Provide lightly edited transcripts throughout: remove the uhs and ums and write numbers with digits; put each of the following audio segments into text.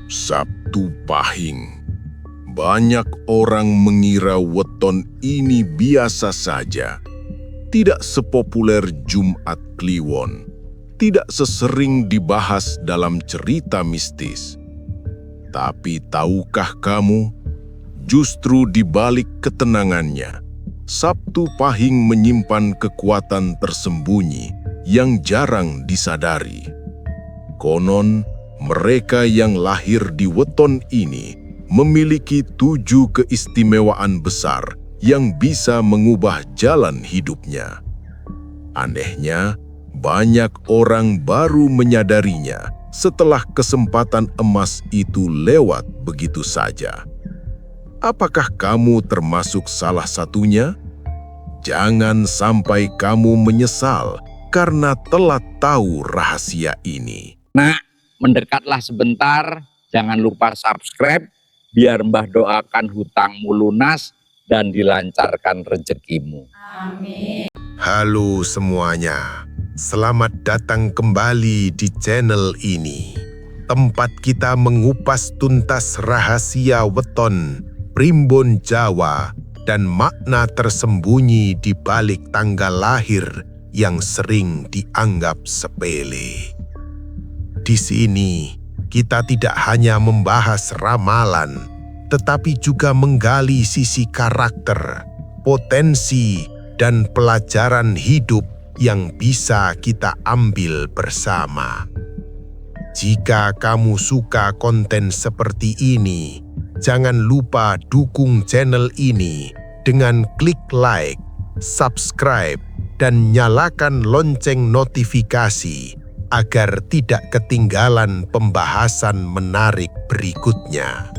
Sabtu Pahing. Banyak orang mengira weton ini biasa saja. Tidak sepopuler Jumat Kliwon. Tidak sesering dibahas dalam cerita mistis. Tapi tahukah kamu, justru di balik ketenangannya, Sabtu Pahing menyimpan kekuatan tersembunyi yang jarang disadari. Konon, mereka yang lahir di weton ini memiliki 7 keistimewaan besar yang bisa mengubah jalan hidupnya. Anehnya, banyak orang baru menyadarinya setelah kesempatan emas itu lewat begitu saja. Apakah kamu termasuk salah satunya? Jangan sampai kamu menyesal karena telat tahu rahasia ini. Nak, mendekatlah sebentar, jangan lupa subscribe, biar Mbah doakan hutangmu lunas dan dilancarkan rezekimu. Amin. Halo semuanya, selamat datang kembali di channel ini. Tempat kita mengupas tuntas rahasia weton, primbon Jawa, dan makna tersembunyi di balik tanggal lahir yang sering dianggap sepele. Di sini, kita tidak hanya membahas ramalan, tetapi juga menggali sisi karakter, potensi, dan pelajaran hidup yang bisa kita ambil bersama. Jika kamu suka konten seperti ini, jangan lupa dukung channel ini dengan klik like, subscribe, dan nyalakan lonceng notifikasi agar tidak ketinggalan pembahasan menarik berikutnya.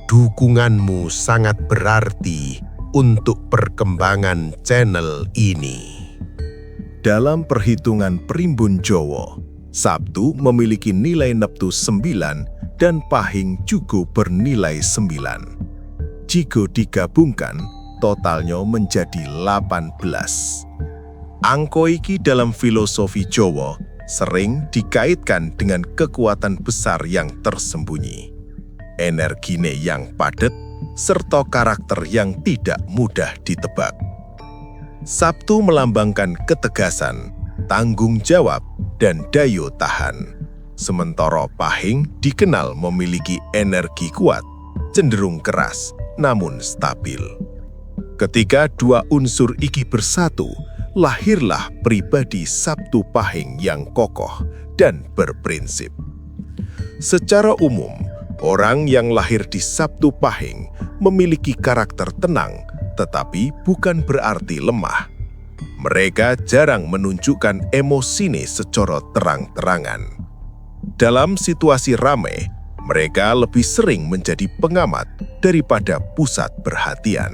Dukunganmu sangat berarti untuk perkembangan channel ini. Dalam perhitungan primbon Jawa, Sabtu memiliki nilai neptu 9 dan Pahing juga bernilai 9. Jika digabungkan, totalnya menjadi 18. Angka iki dalam filosofi Jawa sering dikaitkan dengan kekuatan besar yang tersembunyi, energine yang padat, serta karakter yang tidak mudah ditebak. Sabtu melambangkan ketegasan, tanggung jawab, dan daya tahan. Sementara Pahing dikenal memiliki energi kuat, cenderung keras, namun stabil. Ketika dua unsur iki bersatu, lahirlah pribadi Sabtu Pahing yang kokoh dan berprinsip. Secara umum, orang yang lahir di Sabtu Pahing memiliki karakter tenang, tetapi bukan berarti lemah. Mereka jarang menunjukkan emosine secara terang-terangan. Dalam situasi ramai, mereka lebih sering menjadi pengamat daripada pusat perhatian.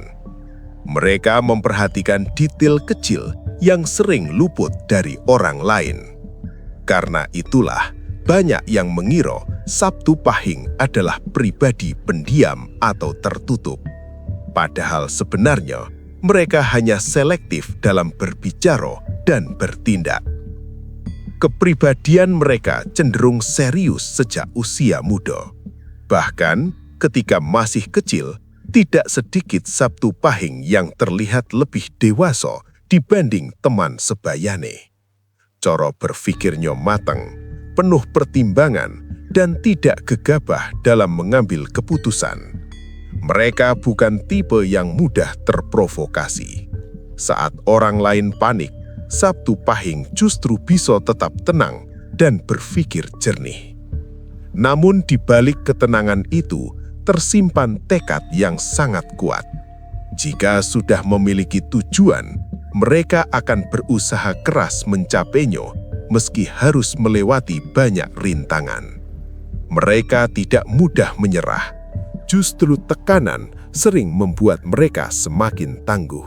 Mereka memperhatikan detail kecil yang sering luput dari orang lain. Karena itulah, banyak yang mengira Sabtu Pahing adalah pribadi pendiam atau tertutup. Padahal sebenarnya, mereka hanya selektif dalam berbicara dan bertindak. Kepribadian mereka cenderung serius sejak usia muda. Bahkan ketika masih kecil, tidak sedikit Sabtu Pahing yang terlihat lebih dewasa dibanding teman sebayane. Cara berpikirnya matang, penuh pertimbangan, dan tidak gegabah dalam mengambil keputusan. Mereka bukan tipe yang mudah terprovokasi. Saat orang lain panik, Sabtu Pahing justru bisa tetap tenang dan berpikir jernih. Namun di balik ketenangan itu, tersimpan tekad yang sangat kuat. Jika sudah memiliki tujuan, mereka akan berusaha keras mencapainya meski harus melewati banyak rintangan. Mereka tidak mudah menyerah. Justru tekanan sering membuat mereka semakin tangguh.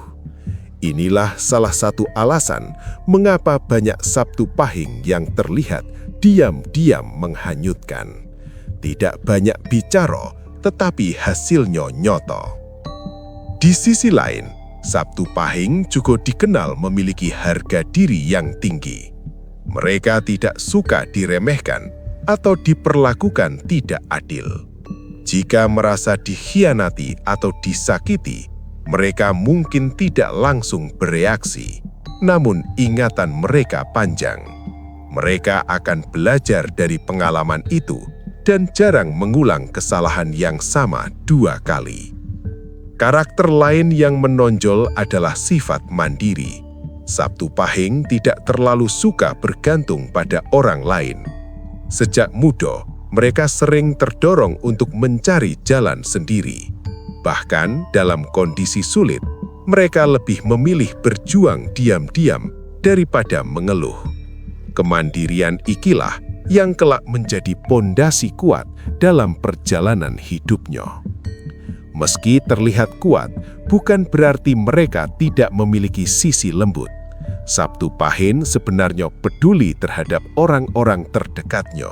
Inilah salah satu alasan mengapa banyak Sabtu Pahing yang terlihat diam-diam menghanyutkan. Tidak banyak bicara, tetapi hasilnya nyata. Di sisi lain, Sabtu Pahing juga dikenal memiliki harga diri yang tinggi. Mereka tidak suka diremehkan atau diperlakukan tidak adil. Jika merasa dikhianati atau disakiti, mereka mungkin tidak langsung bereaksi, namun ingatan mereka panjang. Mereka akan belajar dari pengalaman itu dan jarang mengulang kesalahan yang sama 2 kali. Karakter lain yang menonjol adalah sifat mandiri. Sabtu Pahing tidak terlalu suka bergantung pada orang lain. Sejak muda, mereka sering terdorong untuk mencari jalan sendiri. Bahkan dalam kondisi sulit, mereka lebih memilih berjuang diam-diam daripada mengeluh. Kemandirian ikilah yang kelak menjadi pondasi kuat dalam perjalanan hidupnya. Meski terlihat kuat, bukan berarti mereka tidak memiliki sisi lembut. Sabtu Pahing sebenarnya peduli terhadap orang-orang terdekatnya.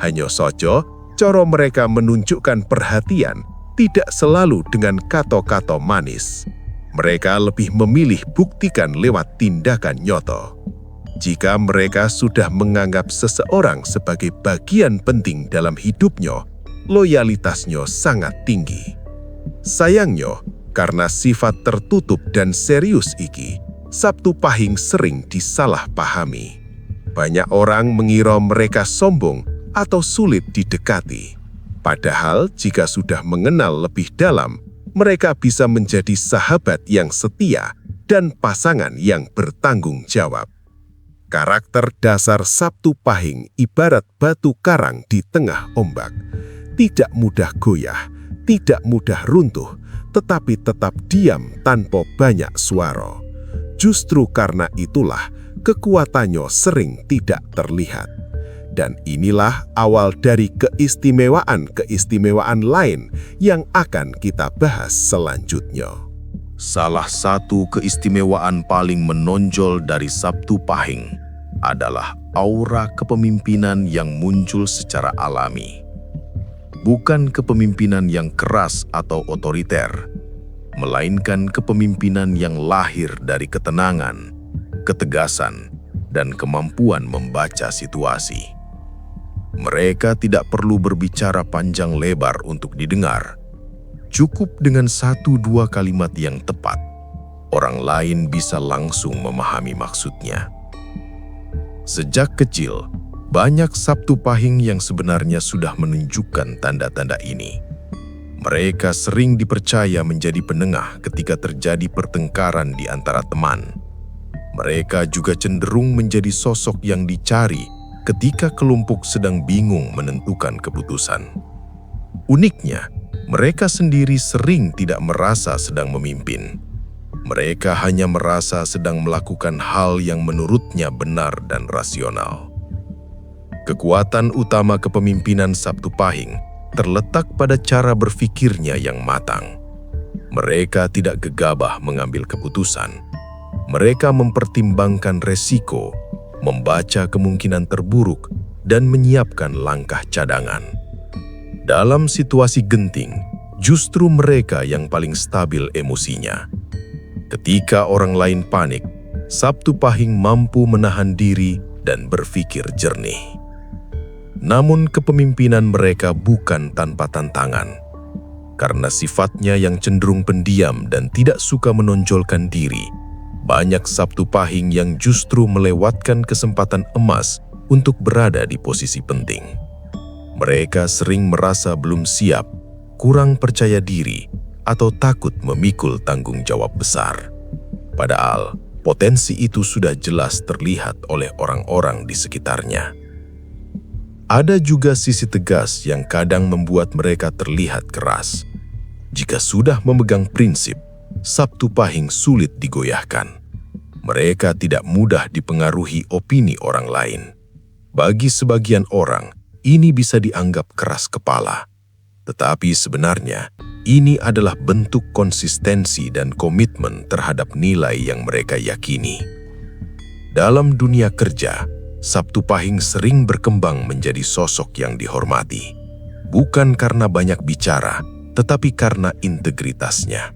Hanya saja, cara mereka menunjukkan perhatian tidak selalu dengan kata-kata manis. Mereka lebih memilih buktikan lewat tindakan nyata. Jika mereka sudah menganggap seseorang sebagai bagian penting dalam hidupnya, loyalitasnya sangat tinggi. Sayangnya, karena sifat tertutup dan serius iki, Sabtu Pahing sering disalahpahami. Banyak orang mengira mereka sombong atau sulit didekati. Padahal jika sudah mengenal lebih dalam, mereka bisa menjadi sahabat yang setia dan pasangan yang bertanggung jawab. Karakter dasar Sabtu Pahing ibarat batu karang di tengah ombak. Tidak mudah goyah, tidak mudah runtuh, tetapi tetap diam tanpa banyak suara. Justru karena itulah kekuatannya sering tidak terlihat. Dan inilah awal dari keistimewaan-keistimewaan lain yang akan kita bahas selanjutnya. Salah satu keistimewaan paling menonjol dari Sabtu Pahing adalah aura kepemimpinan yang muncul secara alami. Bukan kepemimpinan yang keras atau otoriter, melainkan kepemimpinan yang lahir dari ketenangan, ketegasan, dan kemampuan membaca situasi. Mereka tidak perlu berbicara panjang lebar untuk didengar. Cukup dengan 1-2 kalimat yang tepat, orang lain bisa langsung memahami maksudnya. Sejak kecil, banyak Sabtu Pahing yang sebenarnya sudah menunjukkan tanda-tanda ini. Mereka sering dipercaya menjadi penengah ketika terjadi pertengkaran di antara teman. Mereka juga cenderung menjadi sosok yang dicari ketika kelompok sedang bingung menentukan keputusan. Uniknya, mereka sendiri sering tidak merasa sedang memimpin. Mereka hanya merasa sedang melakukan hal yang menurutnya benar dan rasional. Kekuatan utama kepemimpinan Sabtu Pahing terletak pada cara berpikirnya yang matang. Mereka tidak gegabah mengambil keputusan. Mereka mempertimbangkan resiko, membaca kemungkinan terburuk, dan menyiapkan langkah cadangan. Dalam situasi genting, justru mereka yang paling stabil emosinya. Ketika orang lain panik, Sabtu Pahing mampu menahan diri dan berpikir jernih. Namun kepemimpinan mereka bukan tanpa tantangan. Karena sifatnya yang cenderung pendiam dan tidak suka menonjolkan diri, banyak Sabtu Pahing yang justru melewatkan kesempatan emas untuk berada di posisi penting. Mereka sering merasa belum siap, kurang percaya diri, atau takut memikul tanggung jawab besar. Padahal, potensi itu sudah jelas terlihat oleh orang-orang di sekitarnya. Ada juga sisi tegas yang kadang membuat mereka terlihat keras. Jika sudah memegang prinsip, Sabtu Pahing sulit digoyahkan. Mereka tidak mudah dipengaruhi opini orang lain. Bagi sebagian orang, ini bisa dianggap keras kepala. Tetapi sebenarnya, ini adalah bentuk konsistensi dan komitmen terhadap nilai yang mereka yakini. Dalam dunia kerja, Sabtu Pahing sering berkembang menjadi sosok yang dihormati. Bukan karena banyak bicara, tetapi karena integritasnya.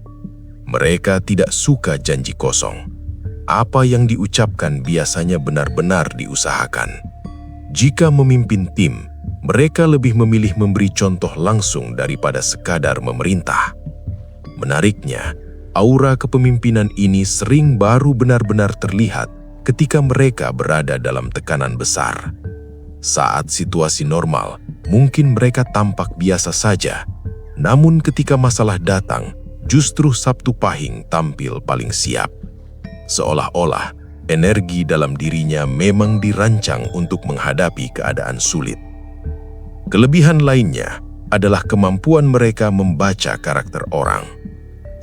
Mereka tidak suka janji kosong. Apa yang diucapkan biasanya benar-benar diusahakan. Jika memimpin tim, Mereka lebih memilih memberi contoh langsung daripada sekadar memerintah. Menariknya, aura kepemimpinan ini sering baru benar-benar terlihat ketika mereka berada dalam tekanan besar. Saat situasi normal, mungkin mereka tampak biasa saja. Namun ketika masalah datang, justru Sabtu Pahing tampil paling siap. Seolah-olah energi dalam dirinya memang dirancang untuk menghadapi keadaan sulit. Kelebihan lainnya adalah kemampuan mereka membaca karakter orang.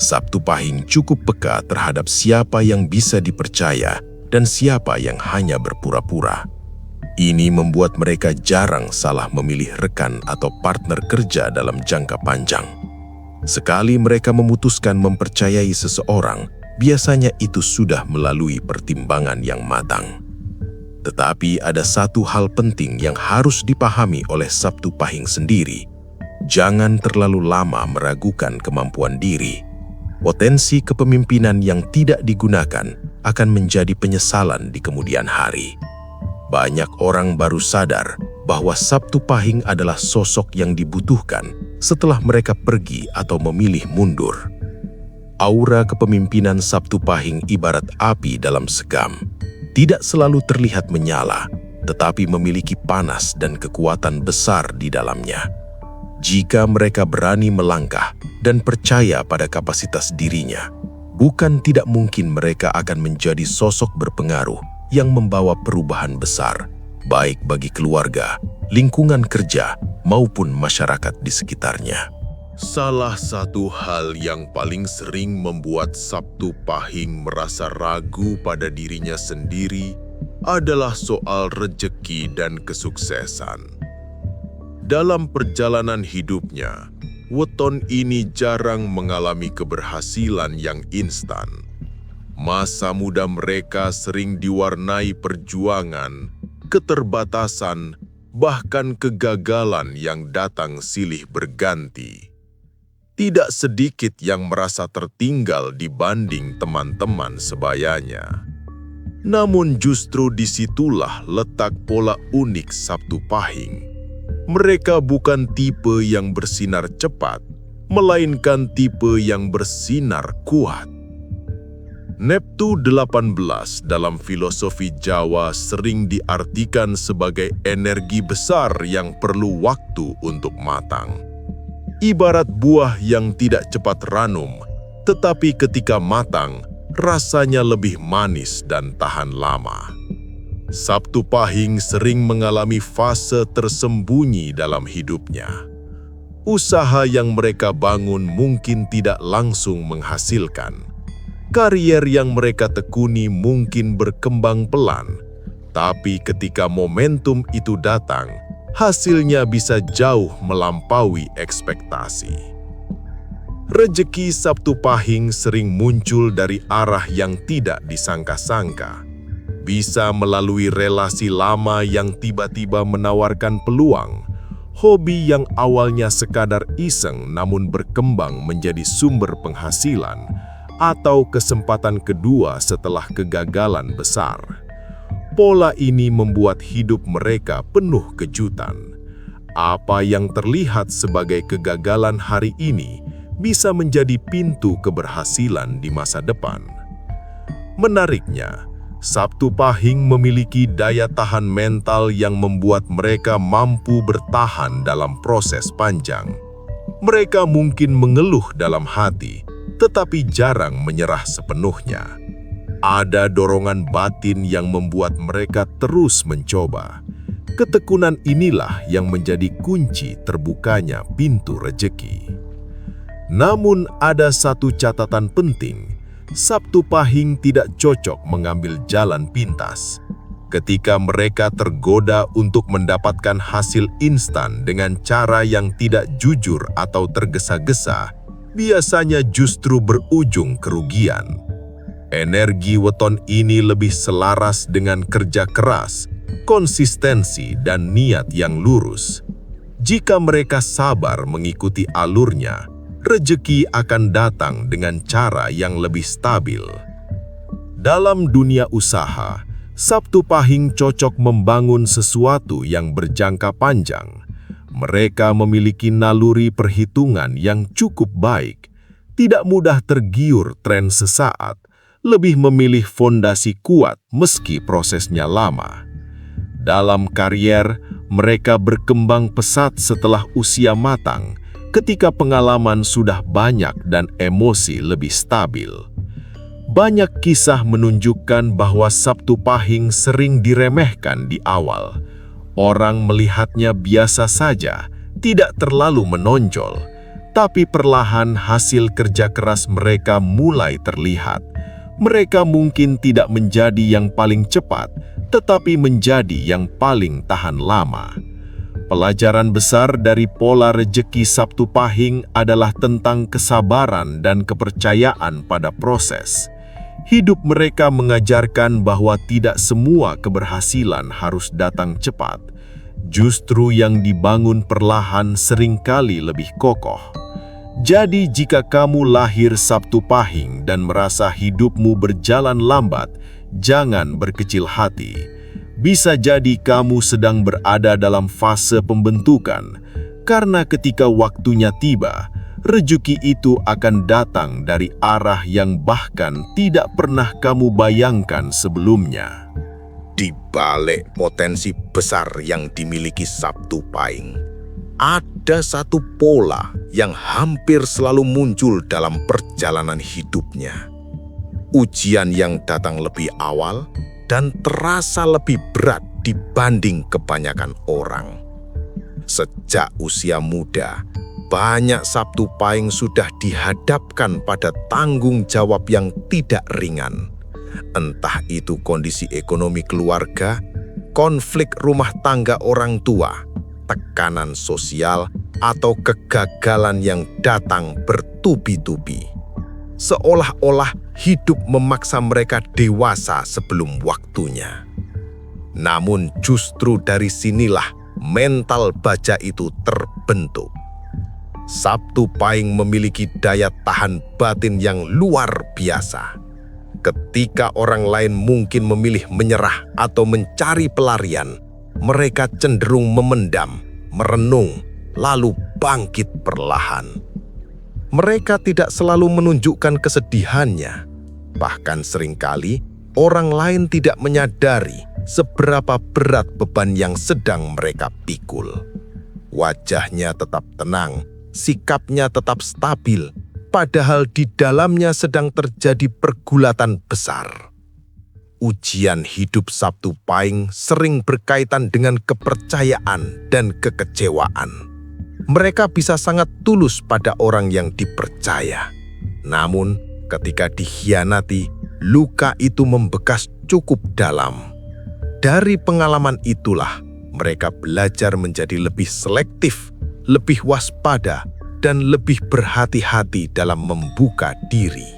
Sabtu Pahing cukup peka terhadap siapa yang bisa dipercaya dan siapa yang hanya berpura-pura. Ini membuat mereka jarang salah memilih rekan atau partner kerja dalam jangka panjang. Sekali mereka memutuskan mempercayai seseorang, biasanya itu sudah melalui pertimbangan yang matang. Tetapi ada satu hal penting yang harus dipahami oleh Sabtu Pahing sendiri. Jangan terlalu lama meragukan kemampuan diri. Potensi kepemimpinan yang tidak digunakan akan menjadi penyesalan di kemudian hari. Banyak orang baru sadar bahwa Sabtu Pahing adalah sosok yang dibutuhkan setelah mereka pergi atau memilih mundur. Aura kepemimpinan Sabtu Pahing ibarat api dalam sekam. Tidak selalu terlihat menyala, tetapi memiliki panas dan kekuatan besar di dalamnya. Jika mereka berani melangkah dan percaya pada kapasitas dirinya, bukan tidak mungkin mereka akan menjadi sosok berpengaruh yang membawa perubahan besar, baik bagi keluarga, lingkungan kerja, maupun masyarakat di sekitarnya. Salah satu hal yang paling sering membuat Sabtu Pahing merasa ragu pada dirinya sendiri adalah soal rejeki dan kesuksesan. Dalam perjalanan hidupnya, weton ini jarang mengalami keberhasilan yang instan. Masa muda mereka sering diwarnai perjuangan, keterbatasan, bahkan kegagalan yang datang silih berganti. Tidak sedikit yang merasa tertinggal dibanding teman-teman sebayanya. Namun justru disitulah letak pola unik Sabtu Pahing. Mereka bukan tipe yang bersinar cepat, melainkan tipe yang bersinar kuat. Neptu 18 dalam filosofi Jawa sering diartikan sebagai energi besar yang perlu waktu untuk matang. Ibarat buah yang tidak cepat ranum, tetapi ketika matang, rasanya lebih manis dan tahan lama. Sabtu Pahing sering mengalami fase tersembunyi dalam hidupnya. Usaha yang mereka bangun mungkin tidak langsung menghasilkan. Karier yang mereka tekuni mungkin berkembang pelan, tapi ketika momentum itu datang, hasilnya bisa jauh melampaui ekspektasi. Rejeki Sabtu Pahing sering muncul dari arah yang tidak disangka-sangka. Bisa melalui relasi lama yang tiba-tiba menawarkan peluang, hobi yang awalnya sekadar iseng namun berkembang menjadi sumber penghasilan, atau kesempatan kedua setelah kegagalan besar. Pola ini membuat hidup mereka penuh kejutan. Apa yang terlihat sebagai kegagalan hari ini bisa menjadi pintu keberhasilan di masa depan. Menariknya, Sabtu Pahing memiliki daya tahan mental yang membuat mereka mampu bertahan dalam proses panjang. Mereka mungkin mengeluh dalam hati, tetapi jarang menyerah sepenuhnya. Ada dorongan batin yang membuat mereka terus mencoba. Ketekunan inilah yang menjadi kunci terbukanya pintu rejeki. Namun ada satu catatan penting, Sabtu Pahing tidak cocok mengambil jalan pintas. Ketika mereka tergoda untuk mendapatkan hasil instan dengan cara yang tidak jujur atau tergesa-gesa, biasanya justru berujung kerugian. Energi weton ini lebih selaras dengan kerja keras, konsistensi, dan niat yang lurus. Jika mereka sabar mengikuti alurnya, rejeki akan datang dengan cara yang lebih stabil. Dalam dunia usaha, Sabtu Pahing cocok membangun sesuatu yang berjangka panjang. Mereka memiliki naluri perhitungan yang cukup baik, tidak mudah tergiur tren sesaat, lebih memilih fondasi kuat meski prosesnya lama. Dalam karier, mereka berkembang pesat setelah usia matang, ketika pengalaman sudah banyak dan emosi lebih stabil. Banyak kisah menunjukkan bahwa Sabtu Pahing sering diremehkan di awal. Orang melihatnya biasa saja, tidak terlalu menonjol, tapi perlahan hasil kerja keras mereka mulai terlihat. Mereka mungkin tidak menjadi yang paling cepat, tetapi menjadi yang paling tahan lama. Pelajaran besar dari pola rejeki Sabtu Pahing adalah tentang kesabaran dan kepercayaan pada proses. Hidup mereka mengajarkan bahwa tidak semua keberhasilan harus datang cepat. Justru yang dibangun perlahan seringkali lebih kokoh. Jadi jika kamu lahir Sabtu Pahing dan merasa hidupmu berjalan lambat, jangan berkecil hati. Bisa jadi kamu sedang berada dalam fase pembentukan, karena ketika waktunya tiba, rezeki itu akan datang dari arah yang bahkan tidak pernah kamu bayangkan sebelumnya. Di balik potensi besar yang dimiliki Sabtu Pahing, ada satu pola yang hampir selalu muncul dalam perjalanan hidupnya. Ujian yang datang lebih awal dan terasa lebih berat dibanding kebanyakan orang. Sejak usia muda, banyak Sabtu Pahing sudah dihadapkan pada tanggung jawab yang tidak ringan. Entah itu kondisi ekonomi keluarga, konflik rumah tangga orang tua, tekanan sosial, atau kegagalan yang datang bertubi-tubi. Seolah-olah hidup memaksa mereka dewasa sebelum waktunya. Namun justru dari sinilah mental baja itu terbentuk. Sabtu Pahing memiliki daya tahan batin yang luar biasa. Ketika orang lain mungkin memilih menyerah atau mencari pelarian, mereka cenderung memendam, merenung, lalu bangkit perlahan. Mereka tidak selalu menunjukkan kesedihannya. Bahkan seringkali orang lain tidak menyadari seberapa berat beban yang sedang mereka pikul. Wajahnya tetap tenang, sikapnya tetap stabil, padahal di dalamnya sedang terjadi pergulatan besar. Ujian hidup Sabtu Pahing sering berkaitan dengan kepercayaan dan kekecewaan. Mereka bisa sangat tulus pada orang yang dipercaya. Namun, ketika dikhianati, luka itu membekas cukup dalam. Dari pengalaman itulah, mereka belajar menjadi lebih selektif, lebih waspada, dan lebih berhati-hati dalam membuka diri.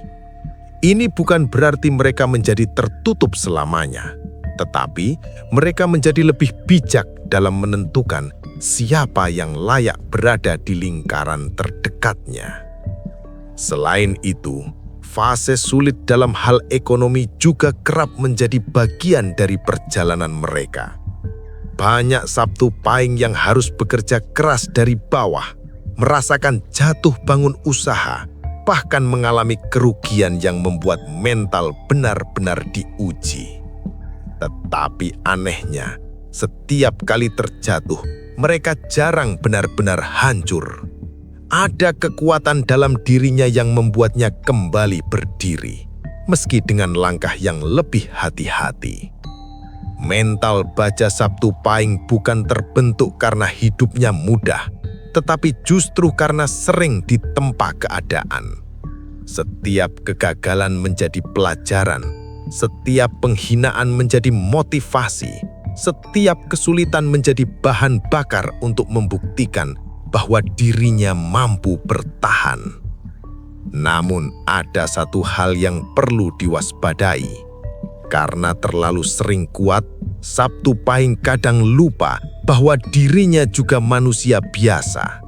Ini bukan berarti mereka menjadi tertutup selamanya, tetapi mereka menjadi lebih bijak dalam menentukan siapa yang layak berada di lingkaran terdekatnya. Selain itu, fase sulit dalam hal ekonomi juga kerap menjadi bagian dari perjalanan mereka. Banyak Sabtu Pahing yang harus bekerja keras dari bawah, merasakan jatuh bangun usaha, bahkan mengalami kerugian yang membuat mental benar-benar diuji. Tetapi anehnya, setiap kali terjatuh, mereka jarang benar-benar hancur. Ada kekuatan dalam dirinya yang membuatnya kembali berdiri, meski dengan langkah yang lebih hati-hati. Mental baja Sabtu Pahing bukan terbentuk karena hidupnya mudah, tetapi justru karena sering ditempa keadaan. Setiap kegagalan menjadi pelajaran, setiap penghinaan menjadi motivasi, setiap kesulitan menjadi bahan bakar untuk membuktikan bahwa dirinya mampu bertahan. Namun ada satu hal yang perlu diwaspadai. Karena terlalu sering kuat, Sabtu Pahing kadang lupa bahwa dirinya juga manusia biasa.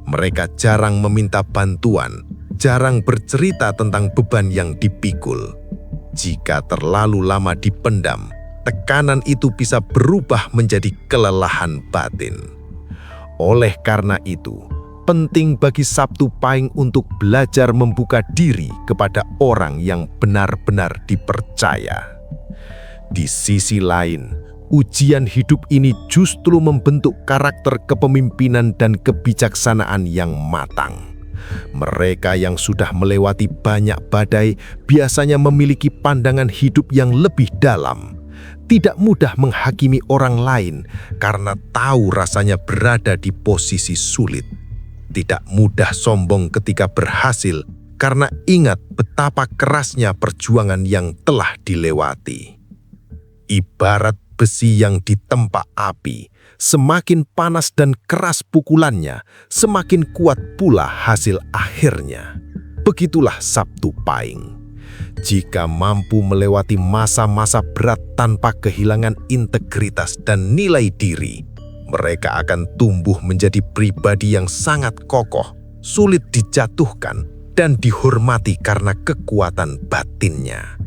Mereka jarang meminta bantuan, jarang bercerita tentang beban yang dipikul. Jika terlalu lama dipendam, tekanan itu bisa berubah menjadi kelelahan batin. Oleh karena itu, penting bagi Sabtu Pahing untuk belajar membuka diri kepada orang yang benar-benar dipercaya. Di sisi lain, ujian hidup ini justru membentuk karakter kepemimpinan dan kebijaksanaan yang matang. Mereka yang sudah melewati banyak badai biasanya memiliki pandangan hidup yang lebih dalam. Tidak mudah menghakimi orang lain karena tahu rasanya berada di posisi sulit. Tidak mudah sombong ketika berhasil karena ingat betapa kerasnya perjuangan yang telah dilewati. Ibarat besi yang ditempa api, semakin panas dan keras pukulannya, semakin kuat pula hasil akhirnya. Begitulah Sabtu Pahing. Jika mampu melewati masa-masa berat tanpa kehilangan integritas dan nilai diri, mereka akan tumbuh menjadi pribadi yang sangat kokoh, sulit dijatuhkan, dan dihormati karena kekuatan batinnya.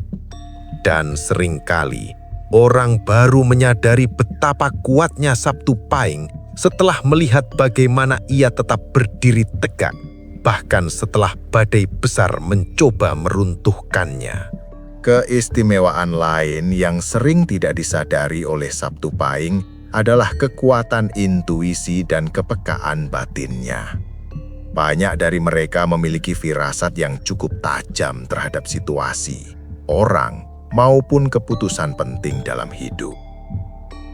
Dan seringkali, orang baru menyadari betapa kuatnya Sabtu Pahing setelah melihat bagaimana ia tetap berdiri tegak, bahkan setelah badai besar mencoba meruntuhkannya. Keistimewaan lain yang sering tidak disadari oleh Sabtu Pahing adalah kekuatan intuisi dan kepekaan batinnya. Banyak dari mereka memiliki firasat yang cukup tajam terhadap situasi, orang, maupun keputusan penting dalam hidup.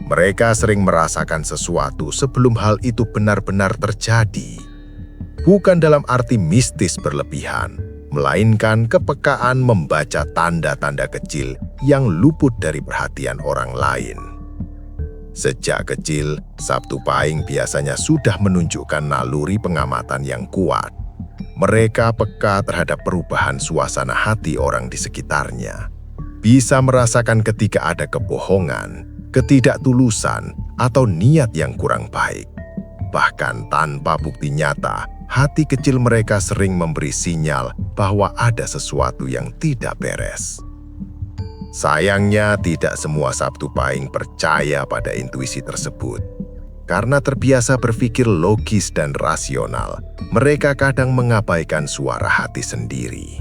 Mereka sering merasakan sesuatu sebelum hal itu benar-benar terjadi. Bukan dalam arti mistis berlebihan, melainkan kepekaan membaca tanda-tanda kecil yang luput dari perhatian orang lain. Sejak kecil, Sabtu Pahing biasanya sudah menunjukkan naluri pengamatan yang kuat. Mereka peka terhadap perubahan suasana hati orang di sekitarnya. Bisa merasakan ketika ada kebohongan, ketidaktulusan, atau niat yang kurang baik. Bahkan tanpa bukti nyata, hati kecil mereka sering memberi sinyal bahwa ada sesuatu yang tidak beres. Sayangnya, tidak semua Sabtu Pahing percaya pada intuisi tersebut. Karena terbiasa berpikir logis dan rasional, mereka kadang mengabaikan suara hati sendiri.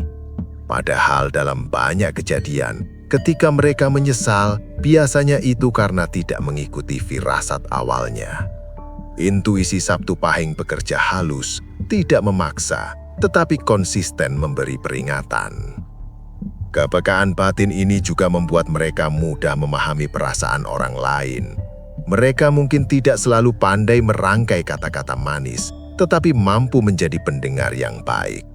Padahal dalam banyak kejadian, ketika mereka menyesal, biasanya itu karena tidak mengikuti firasat awalnya. Intuisi Sabtu Pahing bekerja halus, tidak memaksa, tetapi konsisten memberi peringatan. Kepekaan batin ini juga membuat mereka mudah memahami perasaan orang lain. Mereka mungkin tidak selalu pandai merangkai kata-kata manis, tetapi mampu menjadi pendengar yang baik.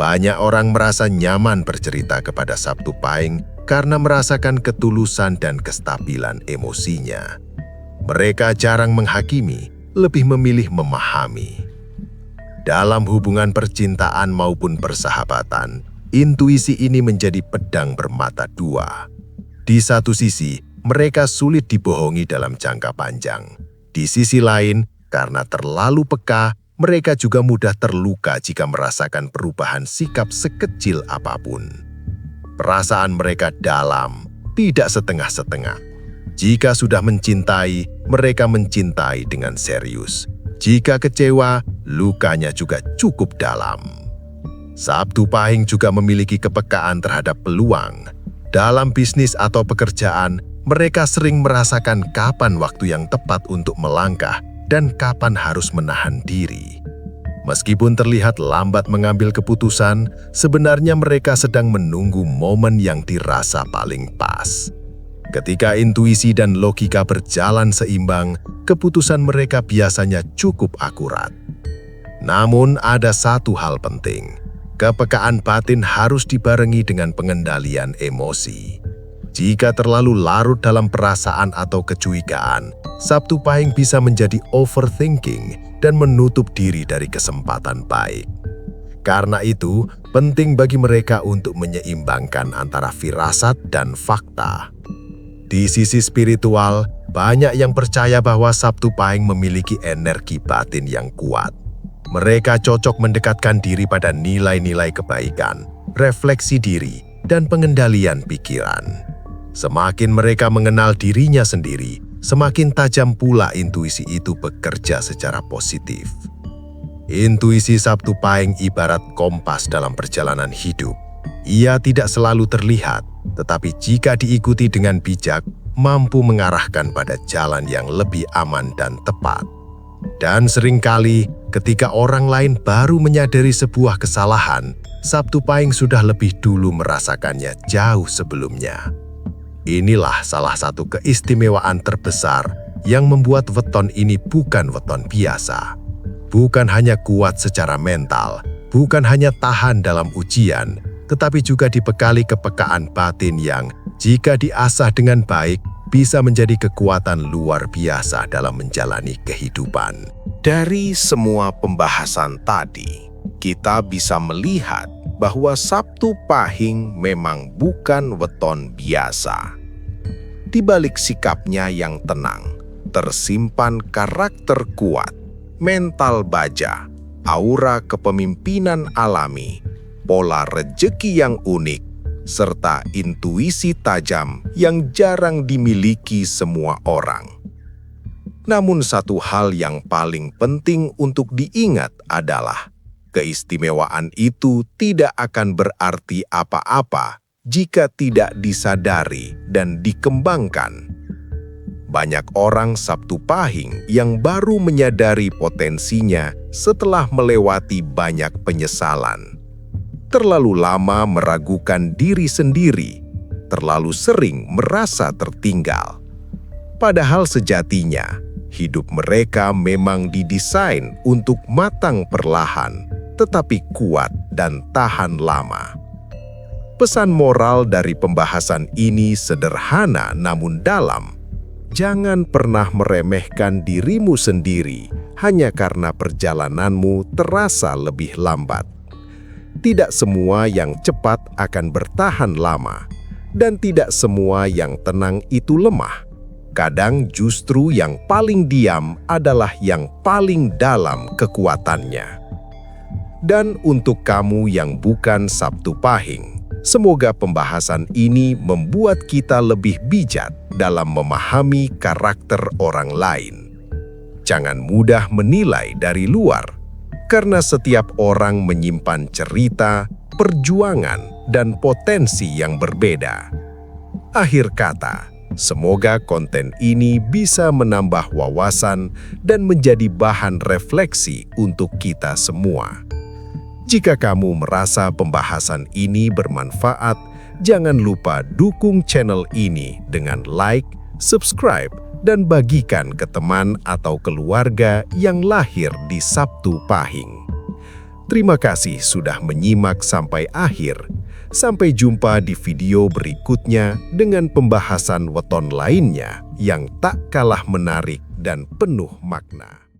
Banyak orang merasa nyaman bercerita kepada Sabtu Pahing karena merasakan ketulusan dan kestabilan emosinya. Mereka jarang menghakimi, lebih memilih memahami. Dalam hubungan percintaan maupun persahabatan, intuisi ini menjadi pedang bermata dua. Di satu sisi, mereka sulit dibohongi dalam jangka panjang. Di sisi lain, karena terlalu peka, mereka juga mudah terluka jika merasakan perubahan sikap sekecil apapun. Perasaan mereka dalam, tidak setengah-setengah. Jika sudah mencintai, mereka mencintai dengan serius. Jika kecewa, lukanya juga cukup dalam. Sabtu Pahing juga memiliki kepekaan terhadap peluang. Dalam bisnis atau pekerjaan, mereka sering merasakan kapan waktu yang tepat untuk melangkah dan kapan harus menahan diri. Meskipun terlihat lambat mengambil keputusan, sebenarnya mereka sedang menunggu momen yang dirasa paling pas. Ketika intuisi dan logika berjalan seimbang, keputusan mereka biasanya cukup akurat. Namun ada satu hal penting. Kepekaan batin harus dibarengi dengan pengendalian emosi. Jika terlalu larut dalam perasaan atau kecurigaan, Sabtu Pahing bisa menjadi overthinking dan menutup diri dari kesempatan baik. Karena itu, penting bagi mereka untuk menyeimbangkan antara firasat dan fakta. Di sisi spiritual, banyak yang percaya bahwa Sabtu Pahing memiliki energi batin yang kuat. Mereka cocok mendekatkan diri pada nilai-nilai kebaikan, refleksi diri, dan pengendalian pikiran. Semakin mereka mengenal dirinya sendiri, semakin tajam pula intuisi itu bekerja secara positif. Intuisi Sabtu Pahing ibarat kompas dalam perjalanan hidup. Ia tidak selalu terlihat, tetapi jika diikuti dengan bijak, mampu mengarahkan pada jalan yang lebih aman dan tepat. Dan seringkali, ketika orang lain baru menyadari sebuah kesalahan, Sabtu Pahing sudah lebih dulu merasakannya jauh sebelumnya. Inilah salah satu keistimewaan terbesar yang membuat weton ini bukan weton biasa. Bukan hanya kuat secara mental, bukan hanya tahan dalam ujian, tetapi juga dibekali kepekaan batin yang, jika diasah dengan baik, bisa menjadi kekuatan luar biasa dalam menjalani kehidupan. Dari semua pembahasan tadi, kita bisa melihat bahwa Sabtu Pahing memang bukan weton biasa. Di balik sikapnya yang tenang, tersimpan karakter kuat, mental baja, aura kepemimpinan alami, pola rejeki yang unik, serta intuisi tajam yang jarang dimiliki semua orang. Namun satu hal yang paling penting untuk diingat adalah keistimewaan itu tidak akan berarti apa-apa jika tidak disadari dan dikembangkan. Banyak orang Sabtu Pahing yang baru menyadari potensinya setelah melewati banyak penyesalan. Terlalu lama meragukan diri sendiri, terlalu sering merasa tertinggal. Padahal sejatinya, hidup mereka memang didesain untuk matang perlahan, tetapi kuat dan tahan lama. Pesan moral dari pembahasan ini sederhana namun dalam. Jangan pernah meremehkan dirimu sendiri hanya karena perjalananmu terasa lebih lambat. Tidak semua yang cepat akan bertahan lama, dan tidak semua yang tenang itu lemah. Kadang justru yang paling diam adalah yang paling dalam kekuatannya. Dan untuk kamu yang bukan Sabtu Pahing, semoga pembahasan ini membuat kita lebih bijak dalam memahami karakter orang lain. Jangan mudah menilai dari luar, karena setiap orang menyimpan cerita, perjuangan, dan potensi yang berbeda. Akhir kata, semoga konten ini bisa menambah wawasan dan menjadi bahan refleksi untuk kita semua. Jika kamu merasa pembahasan ini bermanfaat, jangan lupa dukung channel ini dengan like, subscribe, dan bagikan ke teman atau keluarga yang lahir di Sabtu Pahing. Terima kasih sudah menyimak sampai akhir. Sampai jumpa di video berikutnya dengan pembahasan weton lainnya yang tak kalah menarik dan penuh makna.